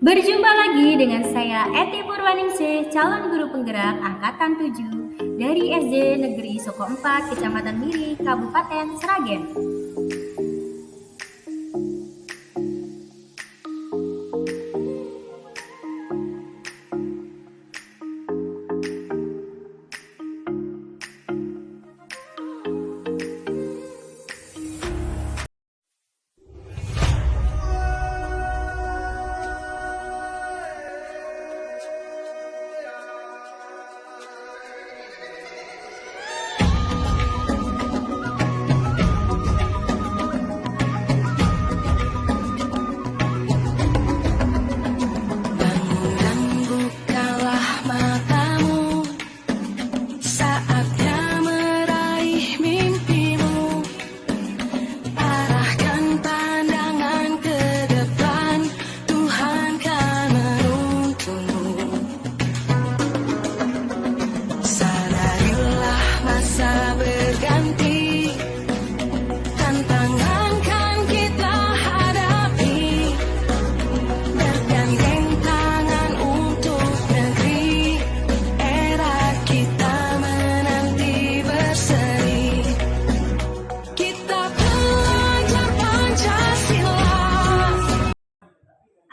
Berjumpa lagi dengan saya Eti Purwaningsih, calon guru penggerak angkatan 7 dari SD Negeri Soko 4, Kecamatan Miri, Kabupaten Sragen.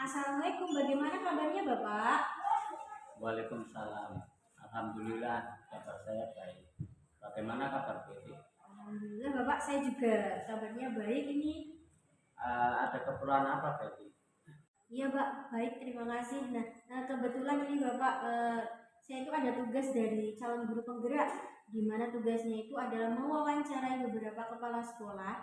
Assalamualaikum, bagaimana kabarnya Bapak? Waalaikumsalam. Alhamdulillah kabar saya baik. Bagaimana kabar Betty? Alhamdulillah Bapak, saya juga kabarnya baik ini. Ada keperluan apa Betty? Iya Pak, baik, terima kasih. Nah, kebetulan ini Bapak, saya itu ada tugas dari calon guru penggerak, di mana tugasnya itu adalah mewawancarai beberapa kepala sekolah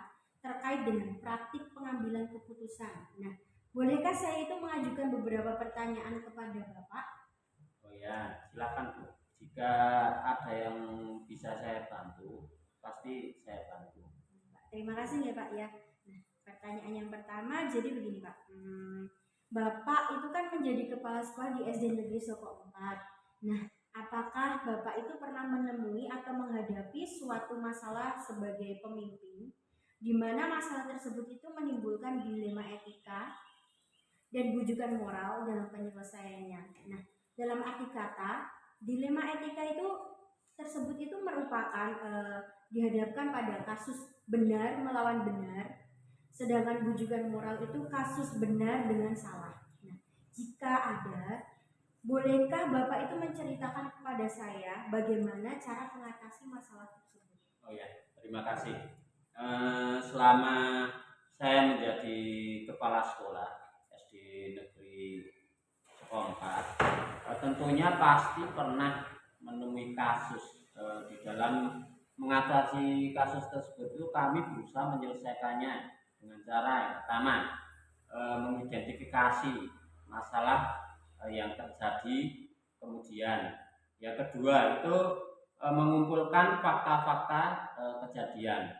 terkait dengan praktik pengambilan keputusan. Nah, bolehkah saya itu mengajukan beberapa pertanyaan kepada Bapak? Oh ya, silakan Bu. Jika ada yang bisa saya bantu, pasti saya bantu. Terima kasih ya Pak ya. Nah, pertanyaan yang pertama jadi begini Pak. Bapak itu kan menjadi kepala sekolah di SD Negeri Soko 4. Nah, apakah Bapak itu pernah menemui atau menghadapi suatu masalah sebagai pemimpin di mana masalah tersebut itu menimbulkan dilema etika dan bujukan moral dalam penyelesaiannya? Nah, dalam arti kata, dilema etika itu tersebut itu merupakan dihadapkan pada kasus benar melawan benar, sedangkan bujukan moral itu kasus benar dengan salah. Nah, jika ada, bolehkah Bapak itu menceritakan kepada saya bagaimana cara mengatasi masalah tersebut? Oh ya, terima kasih. Selama saya menjadi kepala sekolah SD Negeri Sekompat, tentunya pasti pernah menemui kasus. Di dalam mengatasi kasus tersebut itu kami berusaha menyelesaikannya dengan cara yang pertama, mengidentifikasi masalah yang terjadi, kemudian yang kedua itu mengumpulkan fakta-fakta kejadian,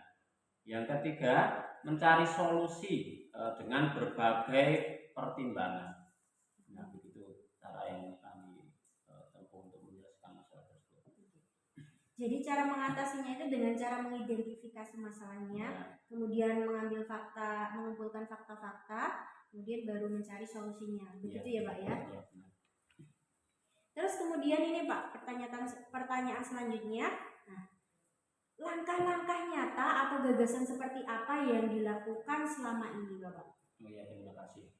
yang ketiga mencari solusi dengan berbagai pertimbangan. Nah, begitu cara yang kami tempuh untuk menyelesaikan masalah tersebut. Jadi cara mengatasinya itu dengan cara mengidentifikasi masalahnya, kemudian mengambil fakta, mengumpulkan fakta-fakta, kemudian baru mencari solusinya. Begitu ya Pak ya? Terus kemudian ini Pak, pertanyaan selanjutnya. Nah, langkah-langkah nyata atau gagasan seperti apa yang dilakukan selama ini Bapak? Oh ya, terima kasih.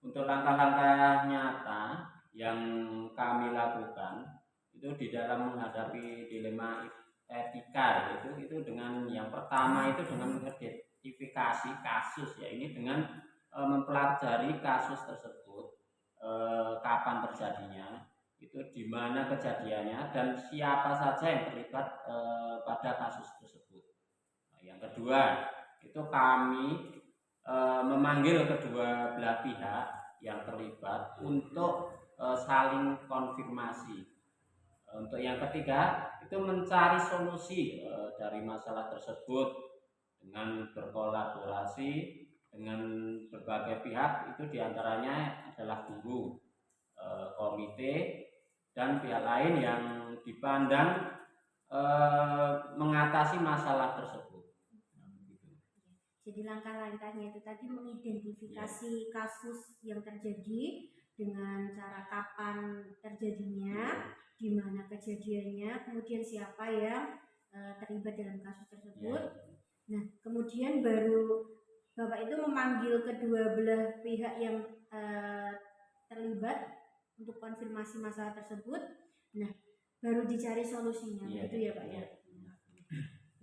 Untuk langkah-langkah nyata yang kami lakukan itu di dalam menghadapi dilema etika, itu dengan yang pertama itu dengan mengidentifikasi kasus, ya ini dengan mempelajari kasus tersebut, kapan terjadinya, itu di mana kejadiannya dan siapa saja yang terlibat pada kasus tersebut. Nah, yang kedua itu kami memanggil kedua belah pihak yang terlibat untuk saling konfirmasi. Untuk yang ketiga itu mencari solusi dari masalah tersebut dengan berkolaborasi dengan berbagai pihak, itu diantaranya adalah guru, komite, dan pihak lain yang dipandang mengatasi masalah tersebut. Jadi langkah-langkahnya itu tadi mengidentifikasi kasus yang terjadi dengan cara kapan terjadinya, di mana kejadiannya, kemudian siapa yang terlibat dalam kasus tersebut. Nah, kemudian baru Bapak itu memanggil kedua belah pihak yang terlibat untuk konfirmasi masalah tersebut. Nah, baru dicari solusinya, begitu ya Pak ya.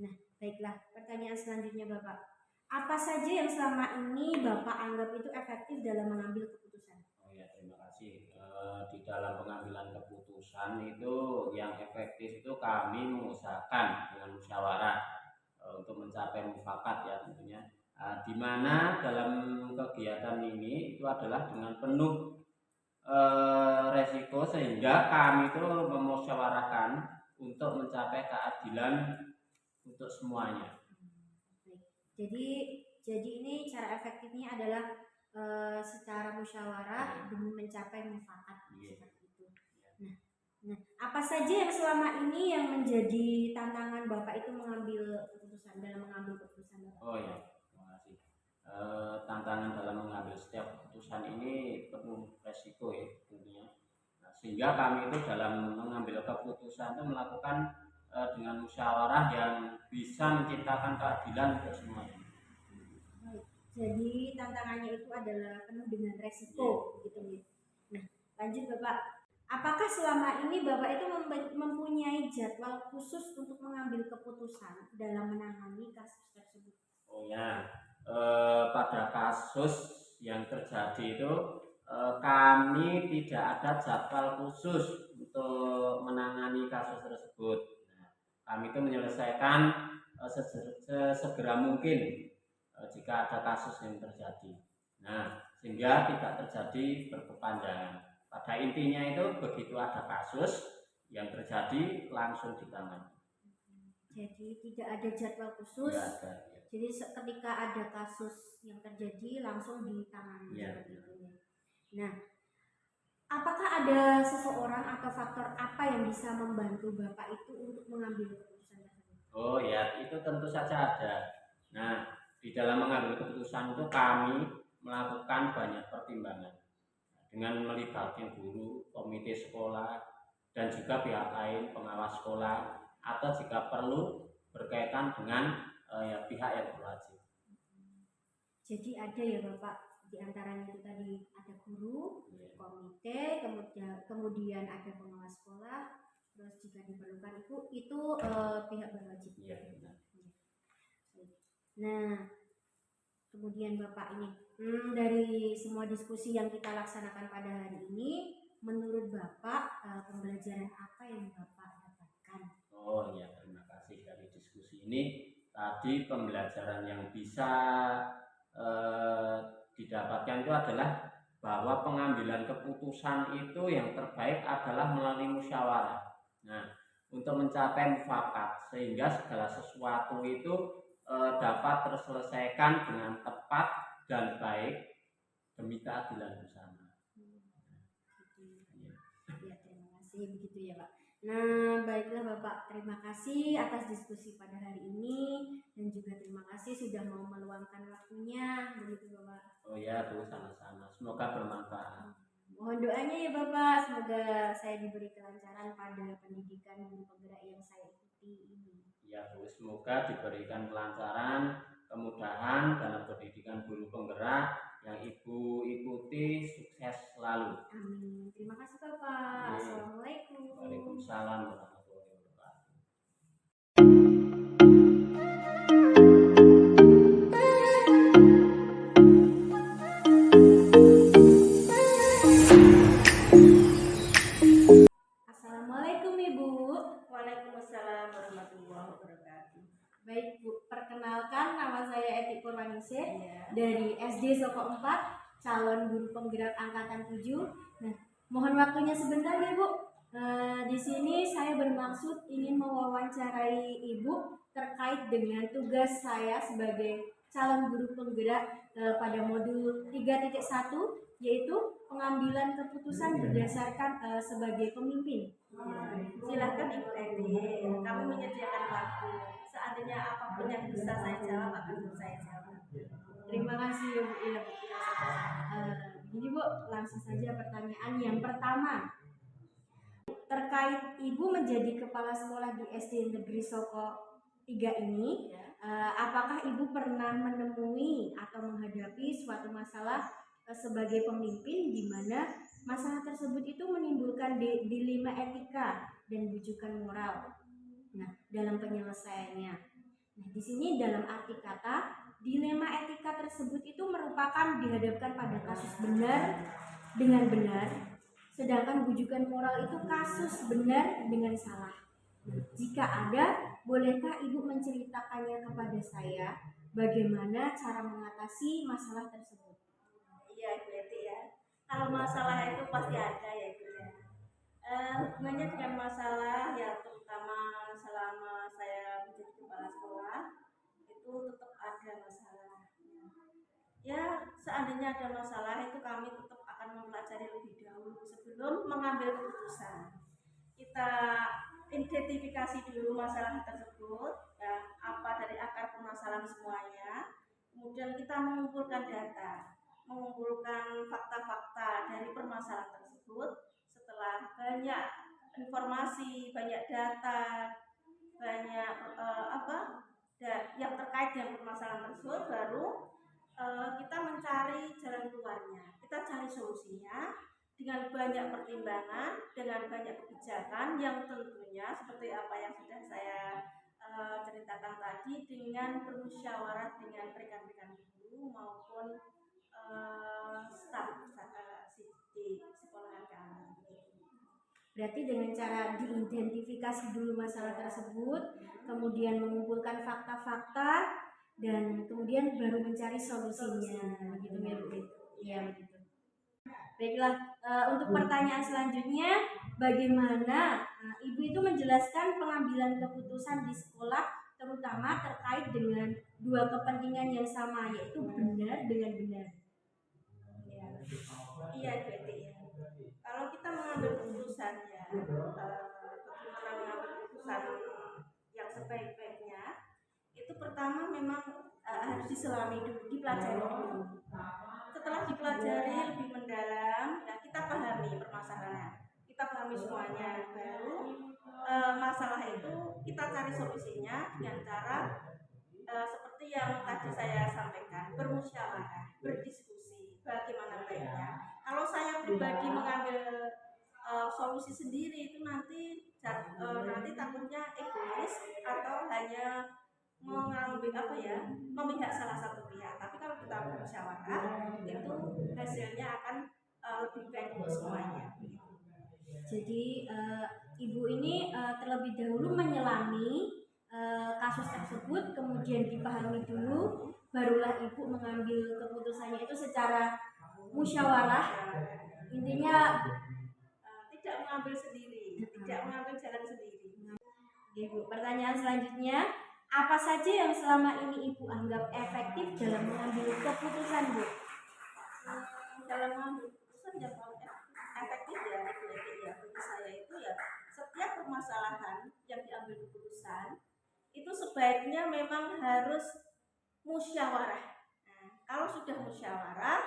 Nah, baiklah, pertanyaan selanjutnya Bapak. Apa saja yang selama ini Bapak anggap itu efektif dalam mengambil keputusan? Oh ya, terima kasih. Di dalam pengambilan keputusan itu yang efektif itu kami mengusahakan dengan musyawarah untuk mencapai mufakat ya tentunya. Di mana dalam kegiatan ini itu adalah dengan penuh resiko, sehingga kami itu memusyawarahkan untuk mencapai keadilan untuk semuanya. Jadi ini cara efektifnya adalah secara musyawarah demi mencapai mufakat seperti itu. Nah, apa saja yang selama ini yang menjadi tantangan Bapak itu mengambil keputusan dalam mengambil keputusan Bapak? Oh ya, terima kasih. Tantangan dalam mengambil setiap keputusan ini penuh resiko ya tentunya. Nah, sehingga kami itu dalam mengambil keputusan itu melakukan dengan musyawarah yang bisa menciptakan keadilan untuk semuanya. Jadi tantangannya itu adalah penuh dengan resiko, gitu ya. Nah, lanjut Bapak. Apakah selama ini Bapak itu mempunyai jadwal khusus untuk mengambil keputusan dalam menangani kasus tersebut? Oh ya, pada kasus yang terjadi itu kami tidak ada jadwal khusus untuk menangani kasus tersebut. Nah, kami itu menyelesaikan sesegera mungkin jika ada kasus yang terjadi. Nah, sehingga tidak terjadi berkepanjangan. Pada intinya itu begitu ada kasus yang terjadi langsung ditangani. Jadi tidak ada jadwal khusus. Ya, ada, ya. Jadi ketika ada kasus yang terjadi langsung ditangani. Ya. Nah, apakah ada seseorang atau faktor apa yang bisa membantu Bapak itu untuk mengambil keputusan tersebut? Oh ya, itu tentu saja ada. Nah, di dalam mengambil keputusan itu kami melakukan banyak pertimbangan dengan melibatkan guru, komite sekolah, dan juga pihak lain, pengawas sekolah, atau jika perlu berkaitan dengan pihak yang berwajib. Jadi ada ya Bapak, di antaranya itu tadi ada guru, komite, kemudian ada pengawas sekolah, terus jika diperlukan itu pihak berwajib. Iya, benar. Nah, kemudian Bapak ini dari semua diskusi yang kita laksanakan pada hari ini, menurut Bapak pembelajaran apa yang Bapak dapatkan? Oh iya, terima kasih dari diskusi ini. Tadi pembelajaran yang bisa didapatkan itu adalah bahwa pengambilan keputusan itu yang terbaik adalah melalui musyawarah. Nah, untuk mencapai mufakat sehingga segala sesuatu itu dapat terselesaikan dengan tepat dan baik demi keadilan bersama. Ya, terima kasih begitu ya Pak. Nah, baiklah Bapak, terima kasih atas diskusi pada hari ini dan juga terima kasih sudah mau meluangkan waktunya begitu Bapak. Oh ya, Bu, sama-sama. Semoga bermanfaat. Mohon doanya ya Bapak, semoga saya diberi kelancaran pada pendidikan guru penggerak yang saya ikuti ini. Ya Bu, semoga diberikan kelancaran, kemudahan dalam pendidikan guru penggerak yang Ibu ikuti, sukses selalu. Amin. Terima kasih Bapak. Assalamualaikum. Waalaikumsalam warahmatullahi wabarakatuh. Assalamualaikum Ibu. Waalaikumsalam warahmatullahi wabarakatuh. Baik Bu, perkenalkan nama saya Eti Purwaningsih Dari SD Soko 4, calon guru penggerak angkatan 7. Nah, mohon waktunya sebentar ya Bu. Di sini saya bermaksud ingin mewawancarai Ibu terkait dengan tugas saya sebagai calon guru penggerak pada modul 3.1, yaitu pengambilan keputusan berdasarkan sebagai pemimpin. Silakan Ibu Edi, kami menyediakan waktu. Seandainya apapun yang bisa saya jawab akan saya jawab. Terima kasih ya Bu. Ya, Bu. Jadi Bu, langsung saja pertanyaan yang pertama. Terkait Ibu menjadi kepala sekolah di SD Negeri Soko 3 ini, apakah Ibu pernah menemui atau menghadapi suatu masalah sebagai pemimpin di mana masalah tersebut itu menimbulkan dilema etika dan bujukan moral? Nah, dalam penyelesaiannya. Nah, di sini dalam arti kata, dilema etika tersebut itu merupakan dihadapkan pada kasus benar dengan benar, sedangkan bujukan moral itu kasus benar dengan salah. Nah, jika ada, bolehkah Ibu menceritakannya kepada saya bagaimana cara mengatasi masalah tersebut? Iya, berarti ya. Kalau masalah itu pasti ada ya Ibu ya. Hubungannya dengan masalah ya, terutama selama saya menjadi kepala sekolah itu tetap ada masalah. Ya, seandainya ada masalah itu kami tetap akan mempelajari lebih dahulu sebelum mengambil keputusan. Kita identifikasi dulu masalah tersebut, ya, apa dari akar permasalahan semuanya. Kemudian kita mengumpulkan data, mengumpulkan fakta-fakta dari permasalahan tersebut. Setelah banyak informasi, banyak data, banyak yang terkait dengan permasalahan tersebut, baru kita mencari jalan keluarnya. Kita cari solusinya dengan banyak pertimbangan, dengan banyak kebijakan yang tentunya seperti apa yang sudah saya ceritakan tadi, dengan bermusyawarah dengan rekan-rekan guru maupun staf di sekolahan kami. Berarti dengan cara diidentifikasi dulu masalah tersebut, kemudian mengumpulkan fakta-fakta, dan kemudian baru mencari solusinya, begitu ya Bu? Iya begitu. Baiklah, untuk pertanyaan selanjutnya, bagaimana Ibu itu menjelaskan pengambilan keputusan di sekolah, terutama terkait dengan dua kepentingan yang sama, yaitu benar dengan benar? Iya, berarti ya. Kalau kita mengambil keputusan ya, bagaimana mengambil keputusan yang sebaik-baiknya, itu pertama memang harus diselami dulu, dipelajari dulu. Setelah dipelajari lebih mendalam, ya kita pahami permasalahannya, kita pahami semuanya, baru masalah itu kita cari solusinya dengan cara seperti yang tadi saya sampaikan, bermusyawarah, berdiskusi, bagaimana baiknya. Kalau saya pribadi mengambil solusi sendiri itu nanti takutnya egois atau hanya mengambil memihak salah satu pihak. Tapi kalau kita bermusyawarah itu hasilnya akan lebih baik untuk semuanya. Jadi Ibu ini terlebih dahulu menyelami kasus tersebut, kemudian dipahami dulu, barulah Ibu mengambil keputusannya itu secara musyawarah. Intinya tidak mengambil sendiri, tidak mengambil jalan sendiri. Ibu, pertanyaan selanjutnya, apa saja yang selama ini Ibu anggap efektif dalam mengambil keputusan, Bu? Dalam mengambil keputusan yang paling efektif ya, bagi saya itu ya, setiap permasalahan yang diambil keputusan itu sebaiknya memang harus musyawarah. Nah, kalau sudah musyawarah,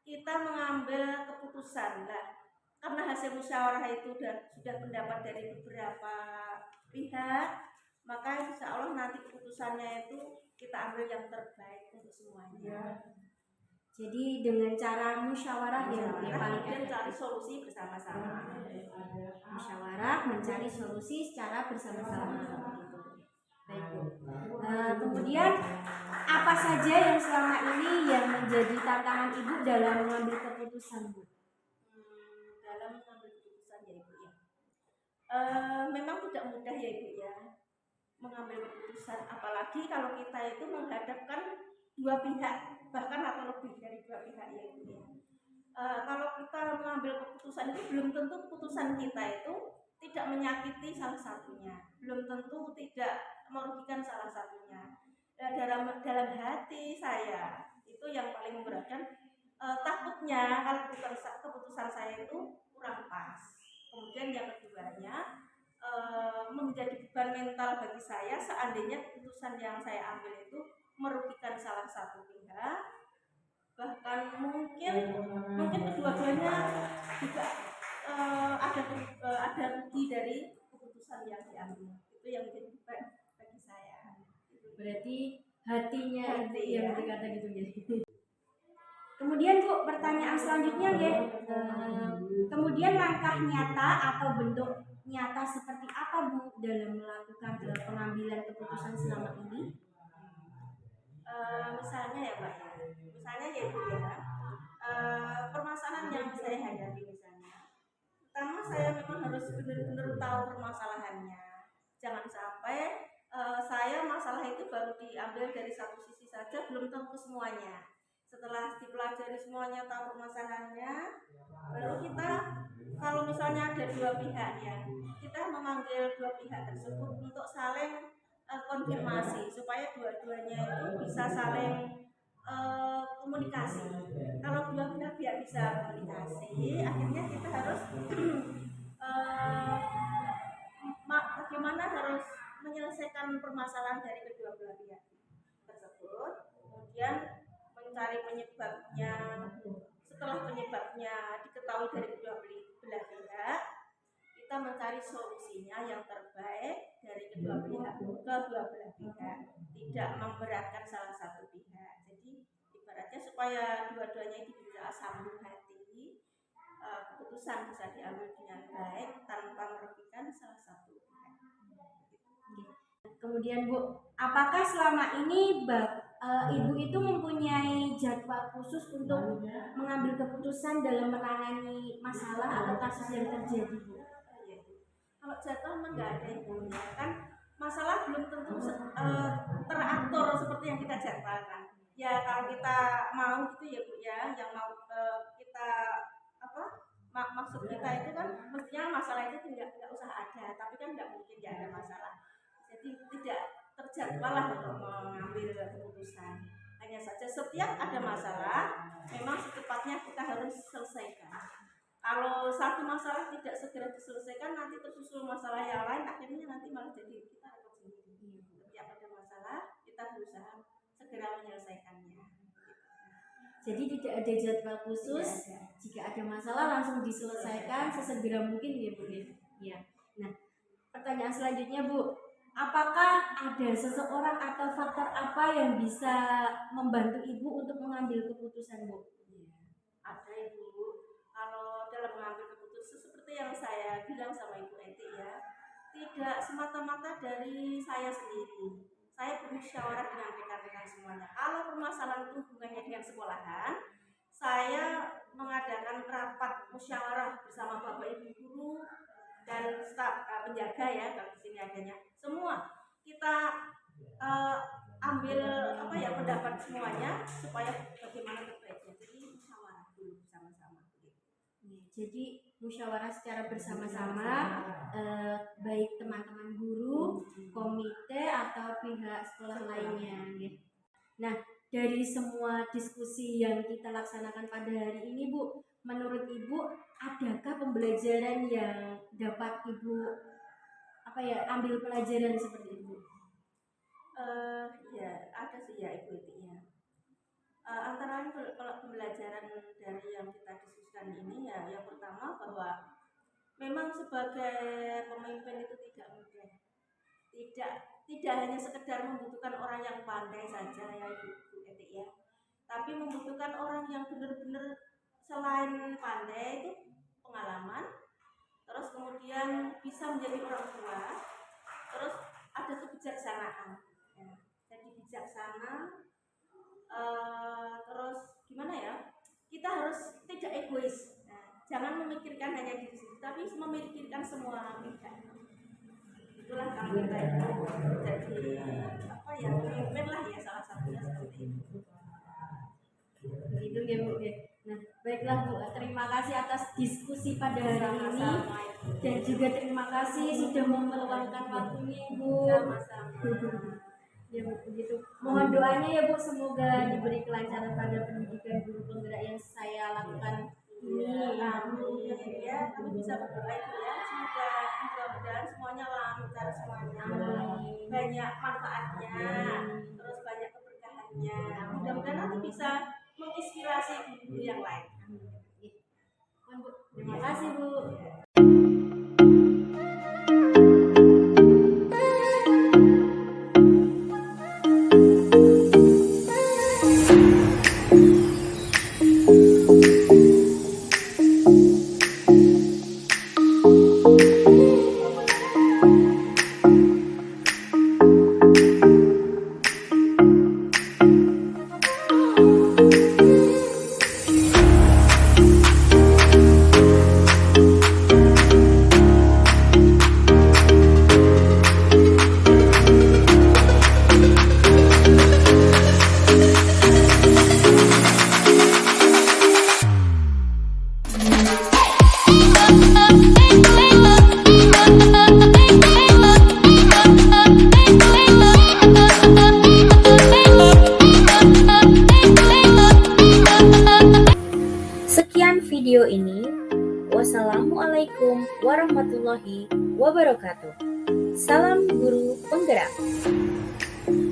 kita mengambil keputusan lah. Karena hasil musyawarah itu sudah pendapat dari beberapa pihak, maka insya Allah nanti keputusannya itu kita ambil yang terbaik untuk semuanya. Jadi dengan cara musyawarah yang paling efektif, cari solusi bersama-sama. Musyawarah mencari solusi secara bersama-sama. Baik, Bu. Kemudian apa saja yang selama ini yang menjadi tantangan Ibu dalam mengambil keputusan, Bu? Dalam mengambil keputusan ya Ibu ya. Memang tidak mudah ya Ibu ya mengambil keputusan, apalagi kalau kita itu menghadapkan dua pihak bahkan atau lebih dari dua pihak ya Ibu ya. Kalau kita mengambil keputusan itu belum tentu keputusan kita itu tidak menyakiti salah satunya, belum tentu tidak merugikan salah satunya. Dalam hati saya itu yang paling memberatkan, takutnya kalau keputusan saya itu kurang pas. Kemudian yang keduanya menjadi beban mental bagi saya seandainya keputusan yang saya ambil itu merugikan salah satu pihak bahkan mungkin kedua-duanya juga ada rugi dari keputusan yang diambil. Itu yang menjadi beban bagi saya. Berarti hatinya Hati, yang ya. berkata gitu ya. Kemudian Bu, pertanyaan selanjutnya ya. Kemudian langkah nyata atau bentuk nyata seperti apa Bu dalam melakukan pengambilan keputusan selama ini? Misalnya ya Mbak ya, misalnya ya Bu ya, permasalahan yang saya hadapi misalnya, pertama saya memang harus benar-benar tahu permasalahannya. Jangan sampai saya masalah itu baru diambil dari satu sisi saja, belum tentu semuanya. Setelah dipelajari semuanya, tahu permasalahannya, baru kita, kalau misalnya ada dua pihak ya, kita memanggil dua pihak tersebut untuk saling konfirmasi supaya dua-duanya itu bisa saling komunikasi. Kalau dua belah pihak bisa komunikasi, akhirnya kita harus bagaimana harus menyelesaikan permasalahan dari kedua belah pihak tersebut, kemudian mencari penyebabnya. Setelah penyebabnya diketahui dari kedua belah pihak, kita mencari solusinya yang terbaik dari kedua belah pihak, tidak memberatkan salah satu pihak. Jadi ibaratnya supaya dua-duanya itu bisa sambung hati, keputusan bisa diambil dengan baik tanpa merugikan salah satu pihak. Kemudian Bu, apakah selama ini Ibu itu mempunyai jadwal khusus untuk mengambil keputusan dalam menangani masalah atau kasus yang terjadi Bu? Kalau jadwal memang nggak ada itu ya kan, masalah belum tentu teratur seperti yang kita jadwalkan. Ya kalau kita mau gitu ya Bu ya, yang mau kita maksud kita itu kan mestinya masalah itu nggak usah ada, tapi kan nggak mungkin nggak ada masalah. Jadi tidak terjadwal lah untuk mengambil keputusan. Hanya saja setiap ada masalah, memang secepatnya kita harus selesaikan. Kalau satu masalah tidak segera diselesaikan, nanti tersusul masalah yang lain, akhirnya nanti malah jadi kita repot sendiri. Setiap ada masalah, kita berusaha segera menyelesaikannya. Jadi tidak ada jadwal khusus, jika ada masalah langsung diselesaikan sesegera mungkin ya Bu ya. Nah, pertanyaan selanjutnya Bu, apakah ada seseorang atau faktor apa yang bisa membantu Ibu untuk mengambil keputusan Bu? Ada Ibu. Kalau dalam mengambil keputusan seperti yang saya bilang sama Ibu Eti ya, tidak semata-mata dari saya sendiri. Saya bermusyawarah dengan rekan-rekan semuanya. Kalau permasalahan itu hubungannya dengan sekolahan, saya mengadakan rapat musyawarah bersama Bapak Ibu guru dan staf penjaga ya, kalau di sini adanya. Semua kita ambil pendapat semuanya supaya bagaimana terbaiknya. Jadi musyawarah dulu bersama-sama. Jadi musyawarah secara bersama-sama, baik teman-teman guru, komite atau pihak sekolah lainnya. Nah, dari semua diskusi yang kita laksanakan pada hari ini Bu, menurut Ibu adakah pembelajaran yang dapat Ibu ambil pelajaran seperti itu? Ya ada sih ya Ibu Eti ya. Antara lain pembelajaran dari yang kita diskusikan ini ya, yang pertama bahwa memang sebagai pemimpin itu tidak mudah. Tidak hanya sekedar membutuhkan orang yang pandai saja ya Ibu Eti ya, tapi membutuhkan orang yang benar-benar selain pandai itu pengalaman, terus kemudian bisa menjadi orang tua, terus ada kebijaksanaan ya. Jadi bijaksana, terus gimana ya, kita harus tidak egois. Nah, jangan memikirkan hanya diri sendiri, tapi memikirkan semua pihak. Itulah kalau kita itu jadi pemimpin lah ya, salah satunya seperti itu. Begitu ya Bu ya. Nah, baiklah Bu, terima kasih atas diskusi pada hari ini dan juga terima kasih sudah meluangkan waktunya Bu. Sama-sama. Ya Bu, begitu. Mohon doanya ya Bu, semoga diberi kelancaran pada pendidikan guru penggerak yang saya lakukan ini. Amin ya, kami bisa berdoa itu ya, semoga mudah-mudahan semuanya lancar semuanya, banyak manfaatnya, terus banyak keberkahannya. Mudah-mudahan nanti bisa menginspirasi guru yang lain. Terima kasih Bu. Sekian video ini. Wassalamualaikum warahmatullahi wabarakatuh. Salam guru penggerak.